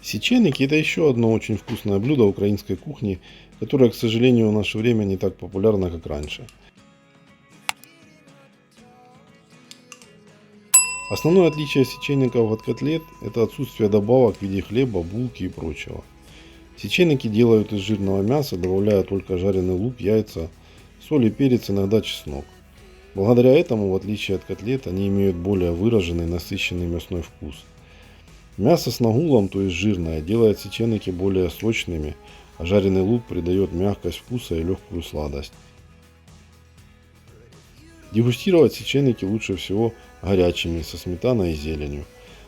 Сеченики — это еще одно очень вкусное блюдо украинской кухни, которое, к сожалению, в наше время не так популярно, как раньше. Основное отличие сеченников от котлет — это отсутствие добавок в виде хлеба, булки и прочего. Сеченики делают из жирного мяса, добавляя только жареный лук, яйца, соль и перец, иногда чеснок. Благодаря этому, в отличие от котлет, они имеют более выраженный насыщенный мясной вкус. Мясо с нагулом, то есть жирное, делает сеченики более сочными, а жареный лук придает мягкость вкуса и легкую сладость. Дегустировать сеченики лучше всего горячими, со сметаной и зеленью.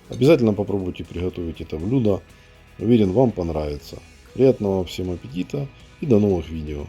Обязательно попробуйте приготовить это блюдо. Уверен, вам понравится. Приятного всем аппетита и до новых видео.